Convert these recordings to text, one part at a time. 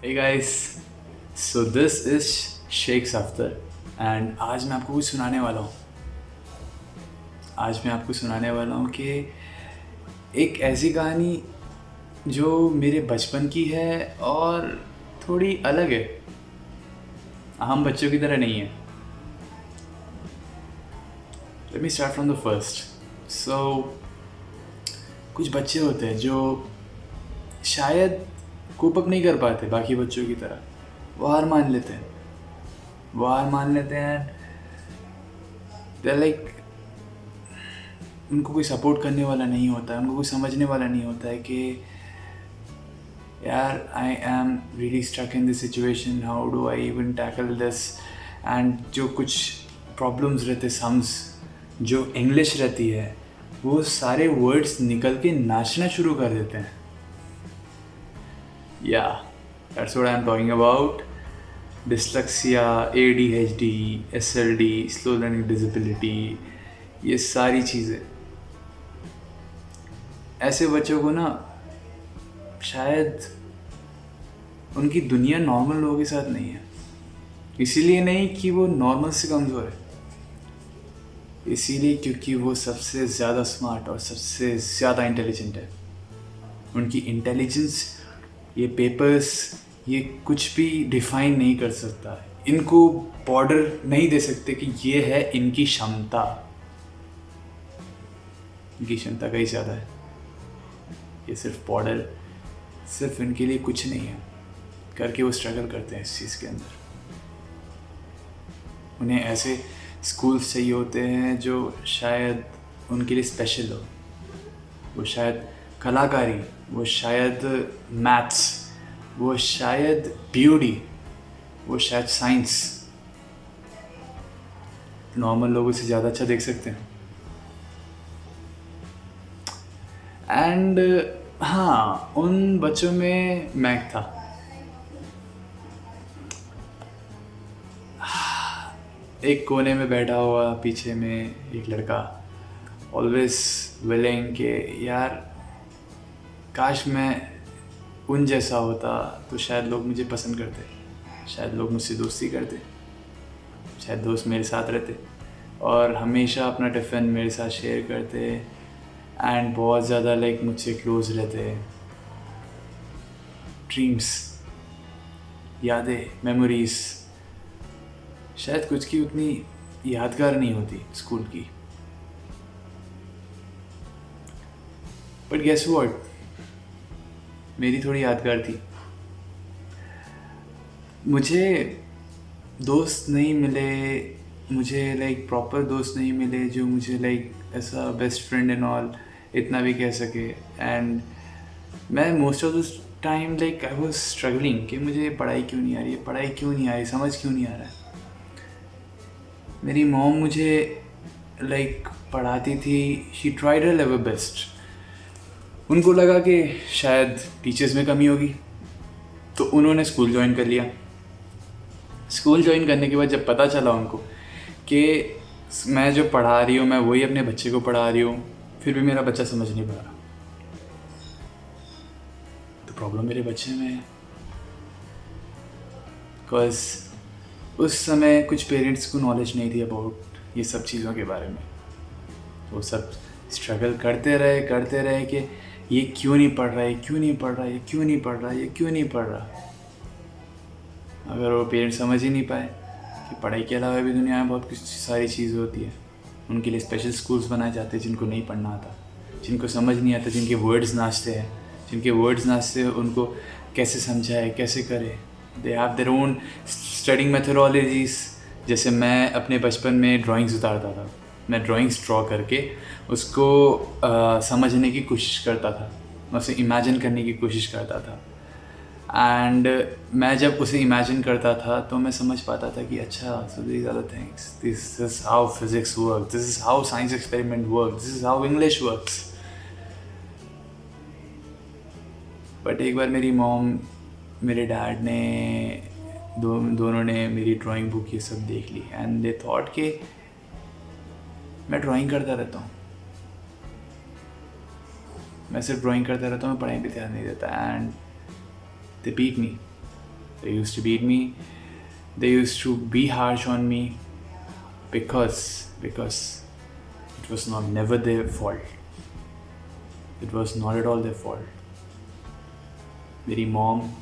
Hey guys, so this is Sheikh Saftar and आज मैं आपको कुछ सुनाने वाला हूँ। आज मैं आपको सुनाने वाला हूँ कि एक ऐसी कहानी जो मेरे बचपन की है और थोड़ी अलग है, आम बच्चों की तरह नहीं है। Let me start from the first. So कुछ बच्चे होते हैं जो शायद कोप अप नहीं कर पाते बाकी बच्चों की तरह, वो हार मान लेते हैं। दे लाइक उनको कोई सपोर्ट करने वाला नहीं होता है, उनको कोई समझने वाला नहीं होता है कि यार I am really stuck in this situation, how do I even tackle this. And जो कुछ प्रॉब्लम्स रहते, सम्स जो इंग्लिश रहती है, वो सारे वर्ड्स निकल के नाचना शुरू कर देते हैं। या that's what I am talking about. Dyslexia, ADHD, SLD, slow learning disability, ये सारी चीज़ें। ऐसे बच्चों को ना शायद उनकी दुनिया नॉर्मल लोगों के साथ नहीं है। इसीलिए नहीं कि वो नॉर्मल से कमज़ोर है, इसीलिए क्योंकि वो सबसे ज़्यादा स्मार्ट और सबसे ज़्यादा इंटेलिजेंट है। उनकी इंटेलिजेंस ये पेपर्स, ये कुछ भी डिफाइन नहीं कर सकता है। इनको बॉर्डर नहीं दे सकते कि ये है इनकी क्षमता। इनकी क्षमता कहीं ज़्यादा है। ये सिर्फ बॉर्डर, सिर्फ इनके लिए कुछ नहीं है करके वो स्ट्रगल करते हैं इस चीज़ के अंदर। उन्हें ऐसे स्कूल्स चाहिए होते हैं जो शायद उनके लिए स्पेशल हो। वो शायद कलाकारी, वो शायद मैथ्स, वो शायद ब्यूटी, वो शायद साइंस नॉर्मल लोगों से ज़्यादा अच्छा देख सकते हैं। एंड हाँ, उन बच्चों में मैं था। एक कोने में बैठा हुआ, पीछे में एक लड़का, ऑलवेज विलिंग के यार काश मैं उन जैसा होता तो शायद लोग मुझे पसंद करते, शायद लोग मुझसे दोस्ती करते, शायद दोस्त मेरे साथ रहते और हमेशा अपना टिफ़िन मेरे साथ शेयर करते एंड बहुत ज़्यादा लाइक मुझसे क्लोज रहते। ड्रीम्स, यादें, मेमोरीज़ शायद कुछ की उतनी यादगार नहीं होती स्कूल की, बट गेस व्हाट, मेरी थोड़ी यादगार थी। मुझे दोस्त नहीं मिले, मुझे लाइक प्रॉपर दोस्त नहीं मिले जो मुझे लाइक ऐसा बेस्ट फ्रेंड एंड ऑल इतना भी कह सके। एंड मैं most of the time like I was struggling कि मुझे पढ़ाई क्यों नहीं आ रही है, पढ़ाई क्यों नहीं आ रही, समझ क्यों नहीं आ रहा है। मेरी मॉम मुझे लाइक पढ़ाती थी, she tried her level best. उनको लगा कि शायद टीचर्स में कमी होगी, तो उन्होंने स्कूल ज्वाइन कर लिया। स्कूल ज्वाइन करने के बाद जब पता चला उनको कि मैं जो पढ़ा रही हूँ मैं वही अपने बच्चे को पढ़ा रही हूँ, फिर भी मेरा बच्चा समझ नहीं पा रहा, तो प्रॉब्लम मेरे बच्चे में है। बिकॉज उस समय कुछ पेरेंट्स को नॉलेज नहीं थी अबाउट ये सब चीज़ों के बारे में। वो सब स्ट्रगल करते रहे कि ये क्यों नहीं पढ़ रहा है, क्यों नहीं पढ़ रहा है, ये क्यों नहीं पढ़ रहा है, ये क्यों नहीं पढ़ रहा। अगर वो पेरेंट्स समझ ही नहीं पाए कि पढ़ाई के अलावा भी दुनिया में बहुत कुछ सारी चीज़ होती है, उनके लिए स्पेशल स्कूल्स बनाए जाते हैं जिनको नहीं पढ़ना आता, जिनको समझ नहीं आता, जिनके वर्ड्स नाचते हैं, उनको कैसे समझाए, कैसे करे। They have their own studying methodologies. जैसे मैं अपने बचपन में ड्राइंग्स उतारता था, मैं ड्राइंग्स ड्रॉ करके उसको समझने की कोशिश करता था, मैं उसे इमेजिन करने की कोशिश करता था। एंड मैं जब उसे इमेजिन करता था तो मैं समझ पाता था कि अच्छा, so these are the things, this is how physics work, this is how science experiment work, this is how English works. But एक बार मेरी मॉम, मेरे डैड ने, दोनों ने मेरी ड्राइंग बुक ये सब देख ली एंड दे थॉट कि मैं ड्राइंग करता रहता हूँ, मैं सिर्फ ड्राइंग करता रहता हूँ, मैं पढ़ाई पे ध्यान नहीं देता। And they beat me, They used to beat me. They used to be harsh on me because it was never their fault. It was not at all their fault. मेरी mom,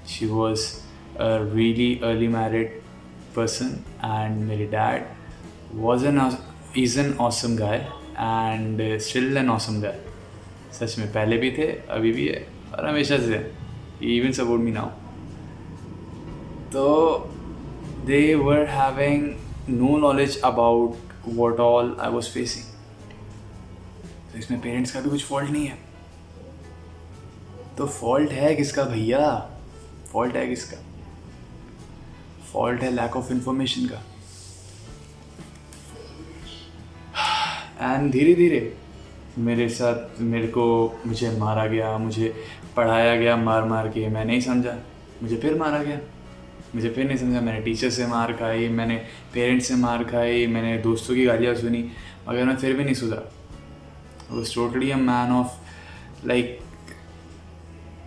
she was a really early married person, and मेरे dad is an awesome guy and still an awesome guy. सच में पहले भी थे, अभी भी है और हमेशा से है. He even support me now. तो they were having no knowledge about what all I was facing. तो इसमें पेरेंट्स का भी कुछ फॉल्ट नहीं है. तो फॉल्ट है किसका भैया? फॉल्ट है किसका? फॉल्ट है लैक ऑफ इंफॉर्मेशन का. एंड धीरे धीरे मुझे मारा गया, मुझे पढ़ाया गया मार के. मैं नहीं समझा, मुझे फिर मारा गया. मुझे फिर नहीं समझा, मैंने टीचर से मार खाई, मैंने पेरेंट्स से मार खाई, मैंने दोस्तों की गालियाँ सुनी, मगर मैं फिर भी नहीं सुधरा. I was totally a man of like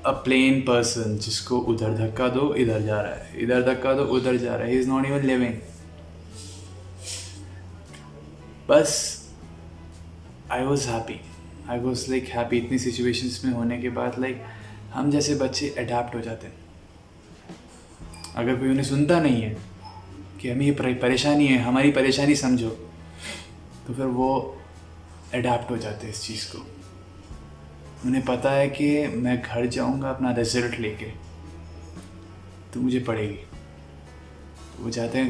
a plain person जिसको उधर धक्का दो इधर जा रहा है, इधर धक्का दो उधर जा रहा है. He is not even living. बस I was happy. I was like happy. इतनी situations में होने के बाद like हम जैसे बच्चे अडेप्ट हो जाते हैं. अगर कोई उन्हें सुनता नहीं है कि हमें ये परेशानी है, हमारी परेशानी समझो, तो फिर वो अडेप्ट हो जाते हैं इस चीज़ को. उन्हें पता है कि मैं घर जाऊंगा अपना रिजल्ट लेके तो मुझे पड़ेगी. तो वो जाते हैं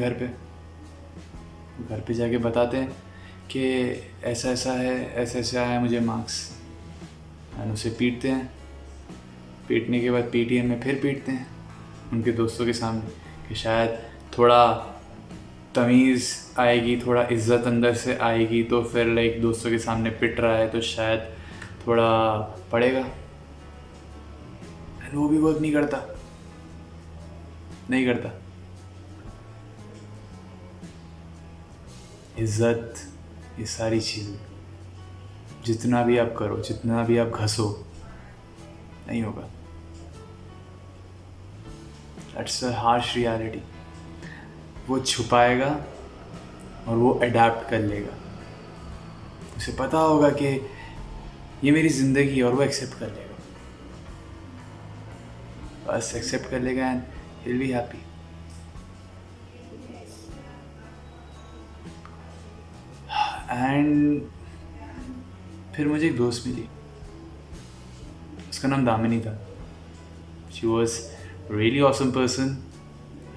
घर पे जाके बताते हैं कि ऐसा ऐसा है मुझे मार्क्स. एंड उसे पीटते हैं. पीटने के बाद पीटीएम में फिर पीटते हैं उनके दोस्तों के सामने कि शायद थोड़ा तमीज़ आएगी, थोड़ा इज़्ज़त अंदर से आएगी, तो फिर लाइक दोस्तों के सामने पिट रहा है तो शायद थोड़ा पड़ेगा. एंड वो भी वर्क नहीं करता. इज़्ज़त, ये सारी चीज़ें जितना भी आप करो, जितना भी आप घसो, नहीं होगा. That's a harsh reality. वो छुपाएगा और वो अडेप्ट कर लेगा. उसे पता होगा कि ये मेरी ज़िंदगी है और वो एक्सेप्ट कर लेगा. बस एक्सेप्ट कर लेगा and he will be happy. And फिर मुझे एक दोस्त मिली, उसका नाम दामिनी था. She was really awesome person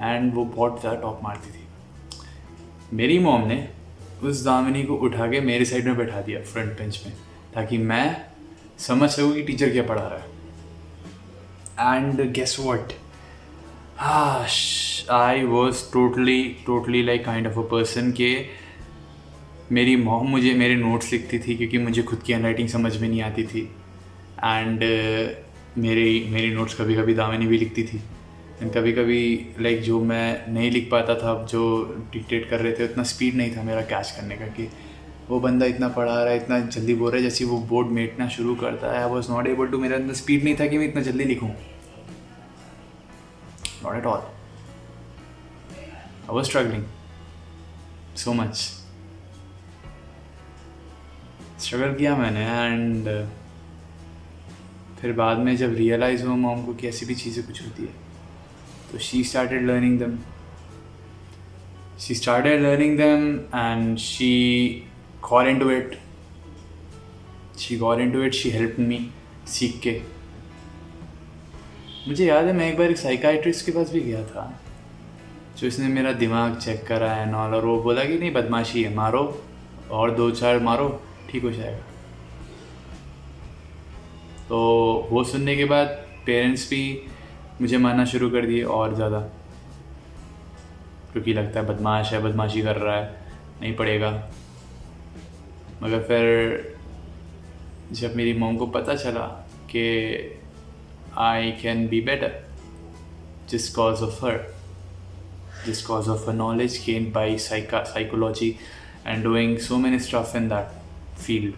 and वो बहुत ज़्यादा टॉप मारती थी. मेरी मॉम ने उस दामिनी को उठा के मेरे साइड में बैठा दिया फ्रंट बेंच में, ताकि मैं समझ सकूँ कि टीचर क्या पढ़ा रहा है. And guess what, I was totally like kind of a person के मेरी मॉम मुझे मेरे नोट्स लिखती थी क्योंकि मुझे खुद की हैंडराइटिंग समझ में नहीं आती थी. एंड मेरी नोट्स कभी कभी दामिनी भी लिखती थी. एंड कभी कभी लाइक जो मैं नहीं लिख पाता था, जो डिक्टेट कर रहे थे, उतना स्पीड नहीं था मेरा कैच करने का कि वो बंदा इतना पढ़ा रहा है, इतना जल्दी बोल रहा है. जैसे वो बोर्ड मेटना शुरू करता है, I was not able to, मेरे अंदर स्पीड नहीं था कि मैं इतना जल्दी लिखूँ. Not at all. I was struggling so much. Struggle किया मैंने. एंड फिर बाद में जब रियलाइज़ हुआ मॉम को कि ऐसी भी चीज़ें कुछ होती है, तो she started learning them and she got into it. She helped me सीख के. मुझे याद है मैं एक बार एक साइकाइट्रिस्ट के पास भी गया था, जो इसने मेरा दिमाग चेक करा है नॉल, और वो बोला कि नहीं बदमाशी है, मारो और 2-4 मारो, ठीक हो जाएगा. तो वो सुनने के बाद पेरेंट्स भी मुझे मानना शुरू कर दिए और ज़्यादा, क्योंकि लगता है बदमाश है, बदमाशी कर रहा है, नहीं पड़ेगा. मगर फिर जब मेरी मॉम को पता चला कि I can be better just cause of her knowledge gained by psychology and doing so many stuff in that field,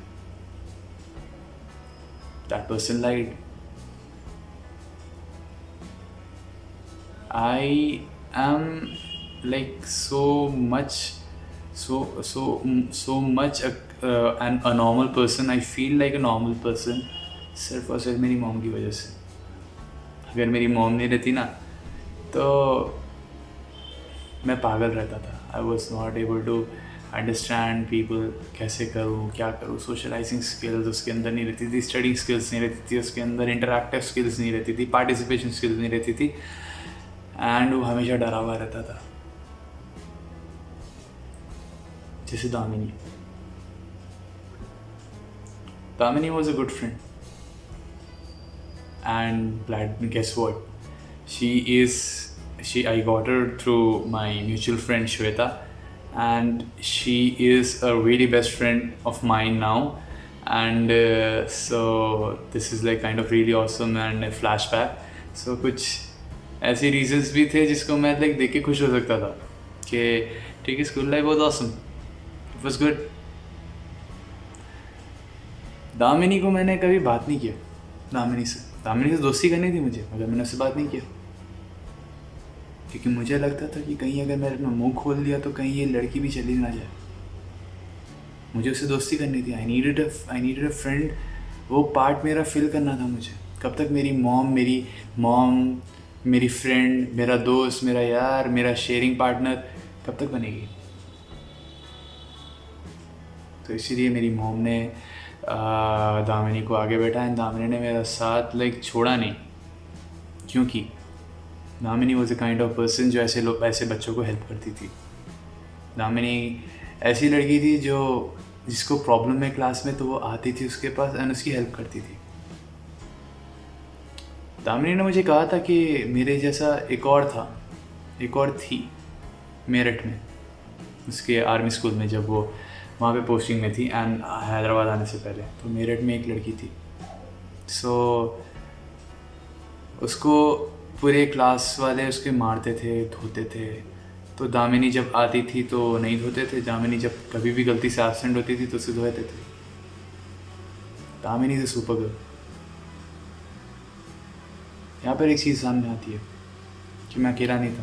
that person lied. I am like so much a normal person. I feel like a normal person सिर्फ और सिर्फ मेरी mom की वजह से. अगर मेरी mom नहीं रहती ना तो मैं पागल रहता था. I was not able to understand people. कैसे करूँ, क्या करूँ. सोशलाइजिंग स्किल्स उसके अंदर नहीं रहती थी, स्टडी स्किल्स नहीं रहती थी उसके अंदर, इंटरैक्टिव स्किल्स नहीं रहती थी, पार्टिसिपेशन स्किल्स नहीं रहती थी. एंड वो हमेशा डरा हुआ रहता था. जैसे Damini was a good friend. And guess what? I got her through my mutual friend Shweta, and she is a really best friend of mine now. And so this is like kind of really awesome and a flashback. So कुछ ऐसे reasons भी थे जिसको मैं like देख के खुश हो सकता था कि ठीक है, स्कूल लाइफ बहुत awesome, it was good. Damini को मैंने कभी बात नहीं किया. दामिनी से दोस्ती करनी थी मुझे, मगर मैंने उससे बात नहीं किया क्योंकि मुझे लगता था कि कहीं अगर मैंने अपना मुंह खोल दिया तो कहीं ये लड़की भी चली ना जाए. मुझे उससे दोस्ती करनी थी. I needed a friend. वो पार्ट मेरा फिल करना था मुझे. कब तक मेरी मॉम मेरी फ्रेंड, मेरा दोस्त, मेरा यार, मेरा शेयरिंग पार्टनर कब तक बनेगी. तो इसीलिए मेरी मॉम ने दामिनी को आगे बैठा. एंड दामिनी ने मेरा साथ लाइक छोड़ा नहीं, क्योंकि Damini was a kind of person जो ऐसे बच्चों को हेल्प करती थी. दामिनी ऐसी लड़की थी जिसको प्रॉब्लम है क्लास में तो वो आती थी उसके पास एंड उसकी हेल्प करती थी. दामिनी ने मुझे कहा था कि मेरे जैसा एक और थी मेरठ में, उसके आर्मी स्कूल में, जब वो वहाँ पे पोस्टिंग में थी एंड हैदराबाद आने से पहले. तो मेरठ में एक लड़की थी. सो उसको पूरे क्लास वाले उसके मारते थे, धोते थे. तो दामिनी जब आती थी तो नहीं धोते थे. दामिनी जब कभी भी गलती से एब्सेंट होती थी तो उसे धोते थे. दामिनी से सुपर गर्ल. यहाँ पर एक चीज़ सामने आती है कि मैं अकेला नहीं था.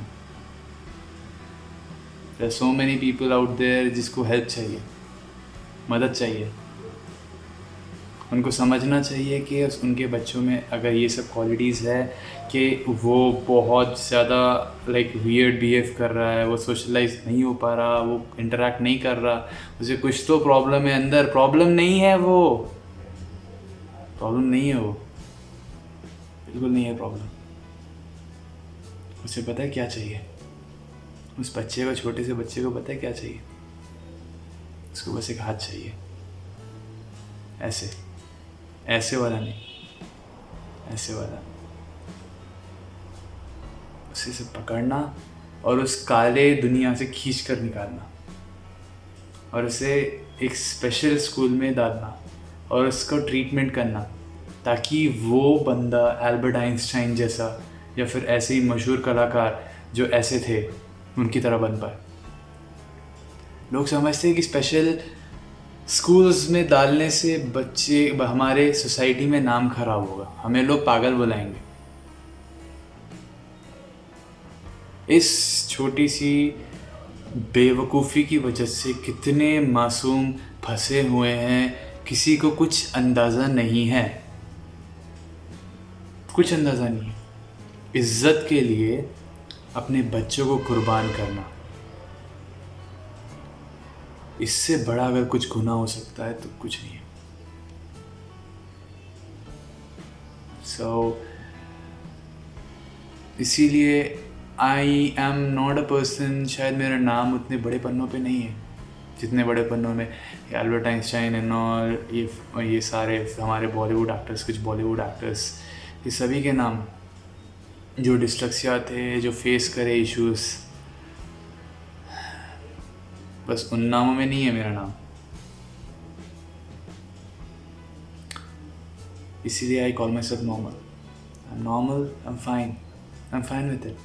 There are so many people out there जिसको हेल्प चाहिए, मदद चाहिए. उनको समझना चाहिए कि उनके बच्चों में अगर ये सब क्वालिटीज़ है कि वो बहुत ज़्यादा लाइक वियर्ड बिहेव कर रहा है, वो सोशलाइज नहीं हो पा रहा, वो इंटरेक्ट नहीं कर रहा, उसे कुछ तो प्रॉब्लम है अंदर. प्रॉब्लम नहीं है वो, बिल्कुल नहीं है प्रॉब्लम. उसे पता है क्या चाहिए. उस बच्चे को, छोटे से बच्चे को पता है क्या चाहिए. उसको बस एक हाथ चाहिए. ऐसे वाला नहीं, ऐसे वाला. उसे से पकड़ना और उस काले दुनिया से खींच कर निकालना और उसे एक स्पेशल स्कूल में डालना और उसको ट्रीटमेंट करना, ताकि वो बंदा एल्बर्ट आइंस्टाइन जैसा या फिर ऐसे ही मशहूर कलाकार जो ऐसे थे उनकी तरह बन पाए. लोग समझते हैं कि स्पेशल स्कूल्स में डालने से बच्चे, हमारे सोसाइटी में नाम खराब होगा, हमें लोग पागल बुलाएंगे. इस छोटी सी बेवकूफ़ी की वजह से कितने मासूम फंसे हुए हैं, किसी को कुछ अंदाज़ा नहीं है. इज्जत के लिए अपने बच्चों को कुर्बान करना, इससे बड़ा अगर कुछ गुनाह हो सकता है तो कुछ नहीं है. इसीलिए I am not a person, शायद मेरा नाम उतने बड़े पन्नों पे नहीं है जितने बड़े पन्नों में एल्बर्ट आइंस्टाइन एंड ऑल, ये सारे हमारे बॉलीवुड एक्टर्स, कुछ बॉलीवुड एक्टर्स, ये सभी के नाम जो डिस्लेक्सिया थे, जो फेस करे इश्यूज़, बस उन नामों में नहीं है मेरा नाम. इसीलिए I call my self normal. I am fine with it.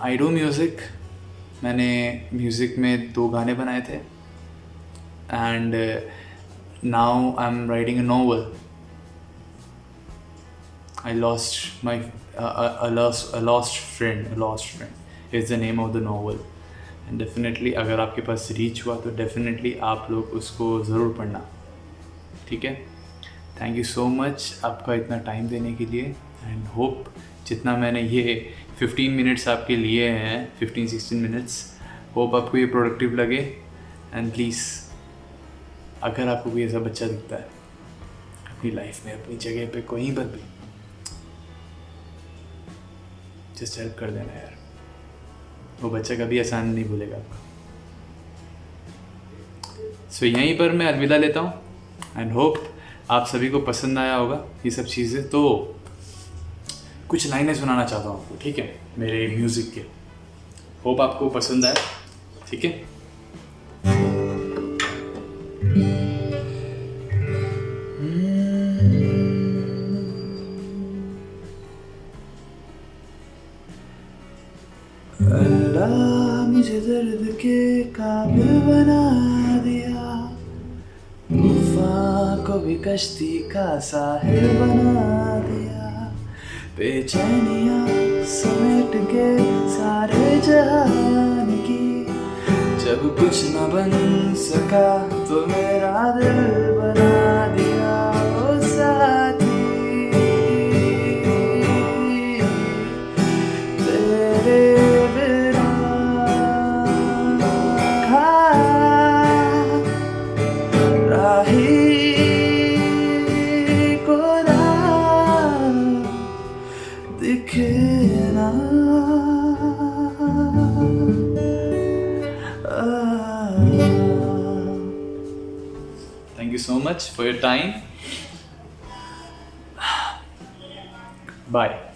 I do music. मैंने म्यूज़िक में 2 गाने बनाए थे and now I am writing a novel. I lost my A Lost Friend is the name of the novel. And definitely अगर आपके पास reach हुआ तो definitely आप लोग उसको ज़रूर पढ़ना, ठीक है। थैंक यू सो मच आपका इतना टाइम देने के लिए, एंड होप जितना मैंने ये 15 मिनट्स आपके लिए हैं, 15-16 मिनट्स, होप आपको ये प्रोडक्टिव लगे। एंड प्लीज़ अगर आपको कोई ऐसा बच्चा दिखता है अपनी लाइफ में, अपनी जगह पे कहीं पर भी, जस्ट हेल्प कर देना यार, वो बच्चा कभी एहसान नहीं भूलेगा आपका। सो यहीं पर मैं अलविदा लेता हूँ, एंड होप आप सभी को पसंद आया होगा ये सब चीज़ें। तो कुछ लाइनें सुनाना चाहता हूँ आपको, ठीक है, मेरे म्यूज़िक के, होप आपको पसंद आए, ठीक है। अल्लाह मुझे दर्द के काबिल बना दिया, तूफान को भी कश्ती का साहिल बना दिया, बेचैनियाँ समेट के सारे जहान की, जब कुछ न बन सका तो मेरा दिल बना दिया ओ साथी, तेरे बिना राही को ना दिखे ना। Thank you so much for your time. Bye.